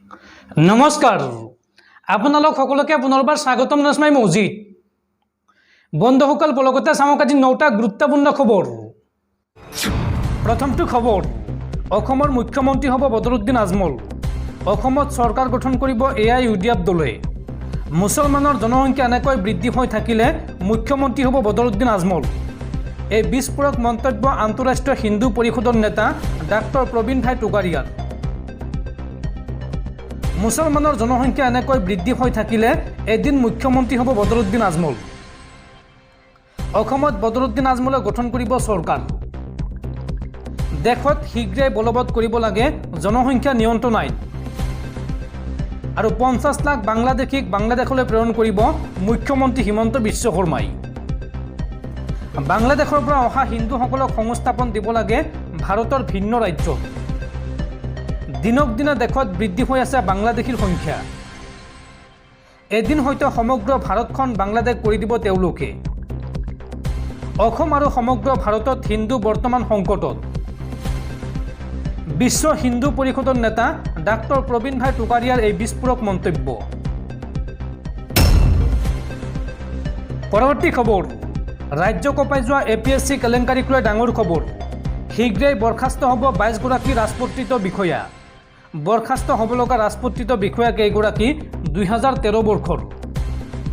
নমস্কাৰ আপোনালোক সকলোকে পুনৰবাৰ স্বাগতম জনাই মৌজিদ বন্ধুসকল বলগতে চাওক আজি 9টা গুৰুত্বপূৰ্ণ খবৰ। প্ৰথমটো খবৰ, অসমৰ মুখ্যমন্ত্ৰী হ'ব বদৰুদ্দিন আজমল। অসমত চৰকাৰ গঠন কৰিব AIUDF দলে। মুছলমানৰ জনসংখ্যা এনেকৈ বৃদ্ধি হৈ থাকিলে মুখ্যমন্ত্ৰী হ'ব বদৰুদ্দিন আজমল। এই বিস্ফোৰক মন্তব্য আন্তঃৰাষ্ট্ৰীয় হিন্দু পৰিষদৰ নেতা ডাক্তৰ প্ৰবীণ ভাই টোগাৰিয়াৰ। মুছলমানৰ জনসংখ্যা এনেকৈ বৃদ্ধি হৈ থাকিলে এদিন মুখ্যমন্ত্ৰী হ'ব বদৰুদ্দিন আজমল। অসমত বদৰুদ্দিন আজমলে গঠন কৰিব চৰকাৰ। দেশত শীঘ্ৰে বলবৎ কৰিব লাগে জনসংখ্যা নিয়ন্ত্ৰণ আইন আৰু 50 লাখ বাংলাদেশীক বাংলাদেশলৈ প্ৰেৰণ কৰিব মুখ্যমন্ত্ৰী হিমন্ত বিশ্ব শৰ্মাই। বাংলাদেশৰ পৰা অহা হিন্দুসকলক সংস্থাপন দিব লাগে ভাৰতৰ ভিন্ন ৰাজ্যত। দিনক দিনে দেশত বৃদ্ধি হৈ আছে বাংলাদেশীৰ সংখ্যা। এদিন হয়তো সমগ্ৰ ভাৰতখন বাংলাদেশ কৰি দিব তেওঁলোকে। অসম আৰু সমগ্ৰ ভাৰতত হিন্দু বৰ্তমান সংকটত। বিশ্ব হিন্দু পৰিষদৰ নেতা ডাক্তৰ প্ৰবীণ ভাই টোগাৰিয়াৰ এই বিস্ফোৰক মন্তব্য। পৰৱৰ্তী খবৰ, ৰাজ্য কঁপাই যোৱা APSC কেলেংকাৰীক লৈ ডাঙৰ খবৰ। শীঘ্ৰেই বৰ্খাস্ত হ'ব 22 গৰাকী ৰাজপত্ৰিত বিষয়া। বৰ্খাস্ত হ'ব লগা ৰাজপত্ৰিত বিষয়া কেইগৰাকী 2013 বৰ্ষৰ।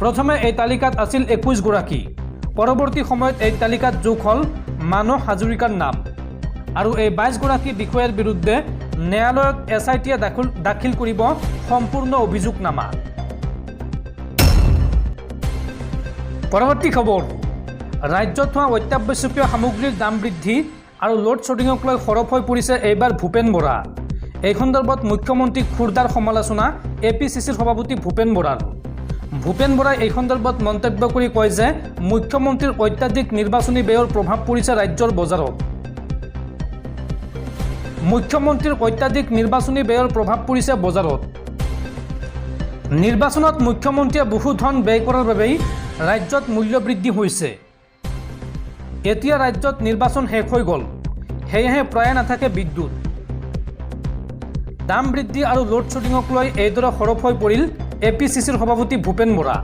প্ৰথমে এই তালিকাত আছিল 21 গৰাকী। পৰৱৰ্তী সময়ত এই তালিকাত যোগ হ'ল মানস হাজৰিকাৰ নাম আৰু এই 22 গৰাকী বিষয়াৰ বিৰুদ্ধে ন্যায়ালয়ত SITয়ে দাখিল কৰিব সম্পূৰ্ণ অভিযোগনামা। পৰৱৰ্তী খবৰ, ৰাজ্যত হোৱা অত্যাৱশ্যকীয় সামগ্ৰীৰ দাম বৃদ্ধি আৰু লোড শ্বেডিঙক লৈ সৰব হৈ পৰিছে এইবাৰ ভূপেন বৰা। এই সন্দৰ্ভত মুখ্যমন্ত্ৰীক খুৰদাৰ সমালোচনা APCCৰ সভাপতি ভূপেন বৰাৰ। ভূপেন বৰাই এই সন্দৰ্ভত মন্তব্য কৰি কয় যে মুখ্যমন্ত্ৰীৰ অত্যাধিক নিৰ্বাচনী ব্যয়ৰ প্ৰভাৱ পৰিছে ৰাজ্যৰ বজাৰত। মুখ্যমন্ত্ৰীৰ অত্যাধিক নিৰ্বাচনী ব্যয়ৰ প্ৰভাৱ পৰিছে বজাৰত। নিৰ্বাচনত মুখ্যমন্ত্ৰীয়ে বহু ধন ব্যয় কৰাৰ বাবেই ৰাজ্যত মূল্য বৃদ্ধি হৈছে। এতিয়া ৰাজ্যত নিৰ্বাচন শেষ হৈ গ'ল, সেয়েহে প্ৰায়ে নাথাকে বিদ্যুৎ। দাম বৃদ্ধি আৰু লোড শ্বেডিঙক লৈ এইদৰে সৰব হৈ পৰিল APCCৰ সভাপতি ভূপেন বৰা।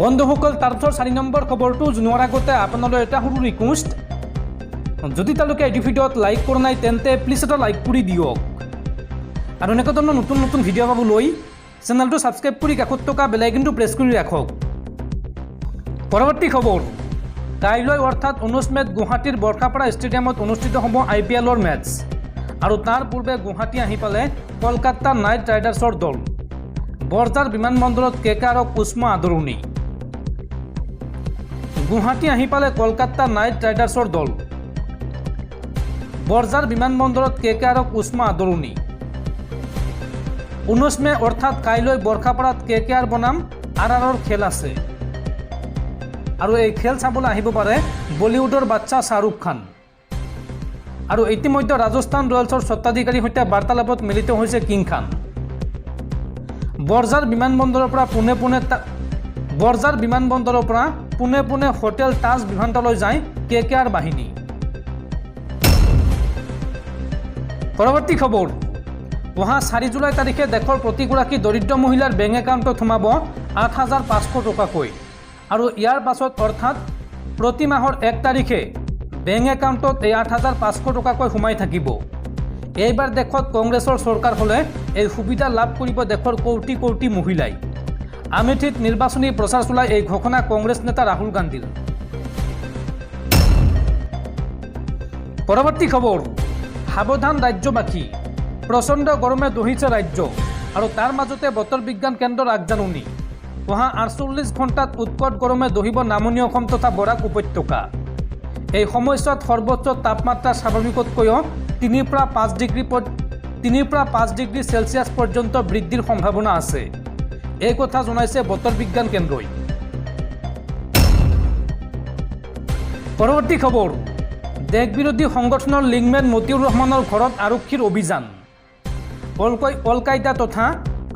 বন্ধুসকল, তাৰপিছত 4 নম্বৰ খবৰটো জনোৱাৰ আগতে আপোনালৈ এটা সৰু ৰিকুৱেষ্ট, যদি তেওঁলোকে এই ভিডিঅ'ত লাইক কৰা নাই তেন্তে প্লিজ এটা লাইক কৰি দিয়ক আৰু এনেকুৱা ধৰণৰ নতুন নতুন ভিডিঅ' পাবলৈ চেনেলটো ছাবস্ক্ৰাইব কৰি কাষত থকা বেল আইকনটো প্ৰেছ কৰি ৰাখক। পৰৱৰ্তী খবৰ, কাইলৈ অৰ্থাৎ 19 মে'ত গুৱাহাটীৰ বৰ্ষাপাৰা ষ্টেডিয়ামত অনুষ্ঠিত হ'ব IPLৰ মেটছ আৰু তাৰ পূৰ্বে গুৱাহাটী আহি পালে কলকাতা নাইট ৰাইডাৰ্ছৰ দল। বৰঝাৰ বিমানবন্দৰত KKRক উষ্ম আদৰণি। গুৱাহাটী আহি পালে কলকাতা নাইট ৰাইডাৰ্ছৰ দল। বৰঝাৰ বিমানবন্দৰত KKRক উষ্ম আদৰণি। 19 মে' অৰ্থাৎ কাইলৈ বৰ্ষাপাৰাত KKR বনাম RRৰ খেল আছে আৰু এই খেল চাবলৈ আহিব পাৰে বলিউডৰ বাচ্চা শ্বাহৰুখ খান। আৰু ইতিমধ্যে ৰাজস্থান ৰয়েলছৰ স্বত্বাধিকাৰীৰ সৈতে বাৰ্তালাপত মিলিত হৈছে কিং খান। বৰঝাৰ বিমানবন্দৰৰ পৰা পোনে পোনে হোটেল তাজ বিমানতলৈ যায় KKR বাহিনী। পৰৱৰ্তী খবৰ, অহা 4 জুলাই তাৰিখে দেশৰ প্ৰতিগৰাকী দৰিদ্ৰ মহিলাৰ বেংক একাউণ্টত সোমাব 8,500 টকাকৈ আৰু ইয়াৰ পাছত অৰ্থাৎ প্ৰতি মাহৰ 1 তাৰিখে বেংক একাউণ্টত এই 8,500 টকাকৈ সোমাই থাকিব। এইবাৰ দেশত কংগ্ৰেছৰ চৰকাৰ হ'লে এই সুবিধা লাভ কৰিব দেশৰ কোটি কোটি মহিলাই। আমেথিত নিৰ্বাচনী প্ৰচাৰ চলাই এই ঘোষণা কংগ্ৰেছ নেতা ৰাহুল গান্ধীৰ। পৰৱৰ্তী খবৰ, সাৱধান ৰাজ্যবাসী, প্ৰচণ্ড গৰমে দহিছে ৰাজ্য আৰু তাৰ মাজতে বতৰ বিজ্ঞান কেন্দ্ৰৰ আগজাননী। অহা 48 ঘণ্টাত উৎকট গৰমে দহিব নামনি অসম তথা বৰাক উপত্যকা। এই সময়ছোৱাত সৰ্বোচ্চ তাপমাত্ৰা স্বাভাৱিকতকৈও 3 পৰা 5 ডিগ্ৰী চেলছিয়াছ পৰ্যন্ত বৃদ্ধিৰ সম্ভাৱনা আছে, এই কথা জনাইছে বতৰ বিজ্ঞান কেন্দ্ৰই। পৰৱৰ্তী খবৰ, দেশবিৰোধী সংগঠনৰ লিংমেন মতিউৰ ৰহমানৰ ঘৰত আৰক্ষীৰ অভিযান। অল কায়দা তথা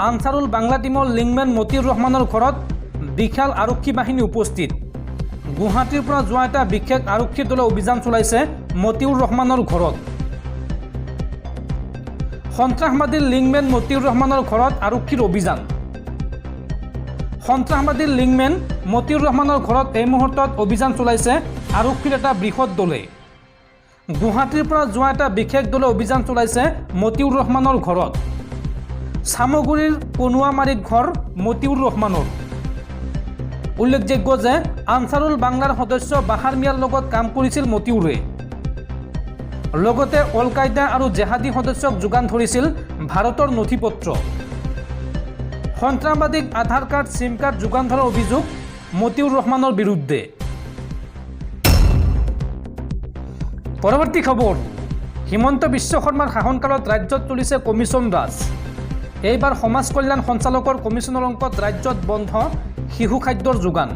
আনসাৰুল বাংলা টিমৰ লিংমেন মতিউৰ ৰহমানৰ ঘৰত বিশাল আৰক্ষী বাহিনী উপস্থিত। গুৱাহাটীৰ পৰা যোৱা এটা বিশেষ আৰক্ষী দলে অভিযান চলাইছে মতিউৰ ৰহমানৰ ঘৰত। সন্ত্ৰাসবাদীৰ লিংমেন মতিউৰ ৰহমানৰ ঘৰত আৰক্ষীৰ অভিযান। সন্ত্ৰাসবাদীৰ লিংমেন মতিউৰ ৰহমানৰ ঘৰত এই মুহূৰ্তত অভিযান চলাইছে আৰক্ষীৰ এটা বৃহৎ দলে। গুৱাহাটীৰ পৰা যোৱা এটা বিশেষ দলে অভিযান চলাইছে মতিউৰ ৰহমানৰ ঘৰত। চামগুৰিৰ কনুৱামাৰীত ঘৰ মতিউৰ ৰহমানৰ। উল্লেখযোগ্য যে আনচাৰুল বাংলাৰ সদস্য বাহাৰ মিয়াৰ লগত কাম কৰিছিল মতিউৰে। লগতে অল কায়দা আৰু জেহাদী সদস্যক যোগান ধৰিছিল ভাৰতৰ নথি পত্ৰ। সন্ত্ৰাসবাদীক আধাৰ কাৰ্ড চিম কাৰ্ড যোগান ধৰাৰ অভিযোগ মতিউৰ ৰহমানৰ বিৰুদ্ধে। পৰৱৰ্তী খবৰ, হিমন্ত বিশ্ব শৰ্মাৰ শাসনকালত ৰাজ্যত চলিছে কমিশ্যন ৰাজ। এইবাৰ সমাজ কল্যাণ সঞ্চালকৰ কমিশ্যনৰ অংকত ৰাজ্যত বন্ধ শিশু খাদ্যৰ যোগান।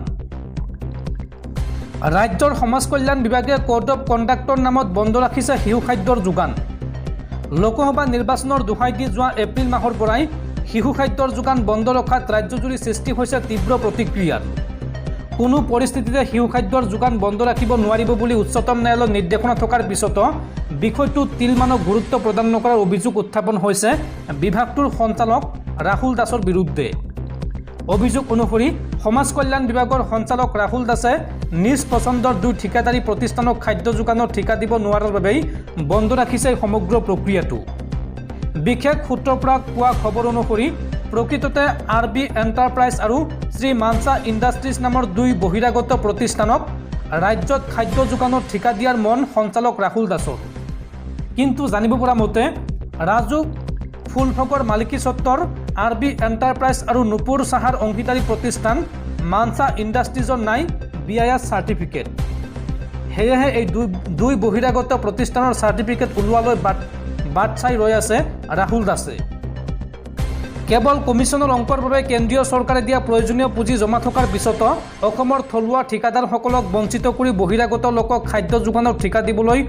ৰাজ্যৰ সমাজ কল্যাণ বিভাগে কোড অফ কণ্ডাক্টৰ নামত বন্ধ ৰাখিছে শিশু খাদ্যৰ যোগান। লোকসভা নিৰ্বাচনৰ দোহাই দি যোৱা এপ্ৰিল মাহৰ পৰাই শিশু খাদ্যৰ যোগান বন্ধ ৰখাত ৰাজ্যজুৰি সৃষ্টি হৈছে তীব্ৰ প্ৰতিক্ৰিয়াৰ। কোনো পৰিস্থিতিতে শিশু খাদ্যৰ যোগান বন্ধ ৰাখিব নোৱাৰিব বুলি উচ্চতম ন্যায়ালয়ৰ নিৰ্দেশনা থকাৰ পিছতো বিষয়টোত তিলমানো গুৰুত্ব প্ৰদান নকৰাৰ অভিযোগ উত্থাপন হৈছে বিভাগটোৰ সঞ্চালক ৰাহুল দাসৰ বিৰুদ্ধে। অভিযোগ অনুসৰি সমাজ কল্যাণ বিভাগৰ সঞ্চালক ৰাহুল দাসে নিজ পচন্দৰ 2 ঠিকাদাৰী প্ৰতিষ্ঠানক খাদ্য যোগানৰ ঠিকা দিব নোৱাৰাৰ বাবেই বন্ধ ৰাখিছে সমগ্ৰ প্ৰক্ৰিয়াটো। বিশেষ সূত্ৰৰ পৰা পোৱা খবৰ অনুসৰি প্ৰকৃততে RB এণ্টাৰপ্ৰাইজ আৰু শ্ৰী মানসা ইণ্ডাষ্ট্ৰিজ নামৰ 2 বহিৰাগত প্ৰতিষ্ঠানক ৰাজ্যত খাদ্য যোগানৰ ঠিকা দিয়াৰ মন সঞ্চালক ৰাহুল দাসৰ। কিন্তু জানিব পৰা মতে ৰাজুক ফুলফকৰ মালিকী স্বত্বৰ RB এণ্টাৰপ্ৰাইজ আৰু নুপুৰ চাহাৰ অংশীদাৰী প্ৰতিষ্ঠান মানসা ইণ্ডাষ্ট্ৰিজৰ নাই BIS চাৰ্টিফিকেট। সেয়েহে এই 2 বহিৰাগত প্ৰতিষ্ঠানৰ চাৰ্টিফিকেট ওলোৱালৈ বাট চাই ৰৈ আছে ৰাহুল দাসে। কেৱল কমিশ্যনৰ অংকৰ বাবে কেন্দ্ৰীয় চৰকাৰে দিয়া প্ৰয়োজনীয় পুঁজি জমা থকাৰ পিছতো অসমৰ থলুৱা ঠিকাদাৰসকলক বঞ্চিত কৰি বহিৰাগত লোকক খাদ্য যোগানৰ ঠিকা দিবলৈ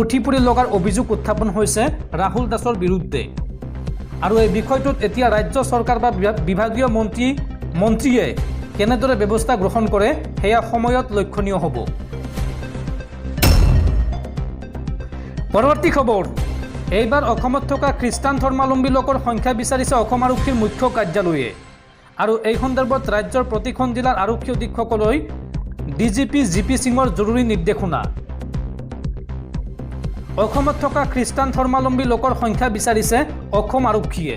উঠি পৰি লগাৰ অভিযোগ উত্থাপন হৈছে ৰাহুল দাসৰ বিৰুদ্ধে। আৰু এই বিষয়টোত এতিয়া ৰাজ্য চৰকাৰ বা বিভাগীয় মন্ত্ৰীয়ে কেনেদৰে ব্যৱস্থা গ্ৰহণ কৰে সেয়া সময়ত লক্ষণীয় হ'ব। পৰৱৰ্তী খবৰ, এইবাৰ অসমত থকা খ্ৰীষ্টান ধৰ্মাৱলম্বী লোকৰ সংখ্যা বিচাৰিছে অসম আৰক্ষীৰ মুখ্য কাৰ্যালয়ে। আৰু এই সন্দৰ্ভত ৰাজ্যৰ প্ৰতিখন জিলাৰ আৰক্ষী অধীক্ষকলৈ DGP GP সিঙৰ জৰুৰী নিৰ্দেশনা। অসমত থকা খ্ৰীষ্টান ধৰ্মাৱলম্বী লোকৰ সংখ্যা বিচাৰিছে অসম আৰক্ষীয়ে।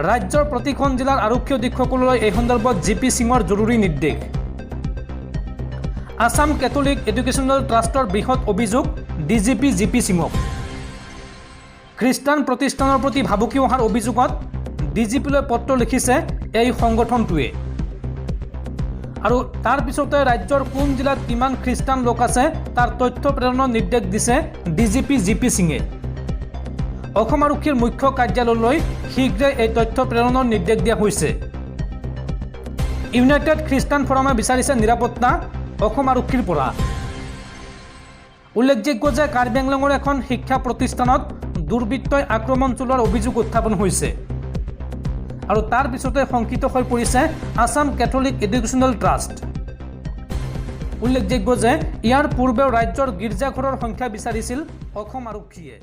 ৰাজ্যৰ প্ৰতিখন জিলাৰ আৰক্ষী অধীক্ষকলৈ এই সন্দৰ্ভত GP সিঙৰ জৰুৰী নিৰ্দেশ। আসাম কেথলিক এডুকেশ্যনেল ট্ৰাষ্টৰ বৃহৎ অভিযোগ DGP GP সিঙক। খ্ৰীষ্টান প্ৰতিষ্ঠানৰ প্ৰতি ভাবুকি অহাৰ অভিযোগত DGPলৈ পত্ৰ লিখিছে এই সংগঠনটোৱে। আৰু তাৰ পিছতে ৰাজ্যৰ কোন জিলাত কিমান খ্ৰীষ্টান লোক আছে তাৰ তথ্য প্ৰেৰণৰ নিৰ্দেশ দিছে DGP GP সিঙে। অসম আৰক্ষীৰ মুখ্য কাৰ্যালয়লৈ শীঘ্ৰে এই তথ্য প্ৰেৰণৰ নিৰ্দেশ দিয়া হৈছে। ইউনাইটেড খ্ৰীষ্টান ফৰামে বিচাৰিছে নিৰাপত্তা অসম আৰক্ষীৰ পৰা। উল্লেখযোগ্য যে কাৰ্বি আংলঙৰ এখন শিক্ষা প্ৰতিষ্ঠানত দুৰ্বৃত্তই আক্ৰমণ চলোৱাৰ অভিযোগ উত্থাপন হৈছে। আৰু তাৰ পিছতে শংকিত হৈ পৰিছে আসাম কেথলিক এডুকেশ্যনেল ট্ৰাষ্ট। উল্লেখযোগ্য যে ইয়াৰ পূৰ্বেও ৰাজ্যৰ গীৰ্জাঘৰৰ সংখ্যা বিচাৰিছিল অসম আৰক্ষীয়ে।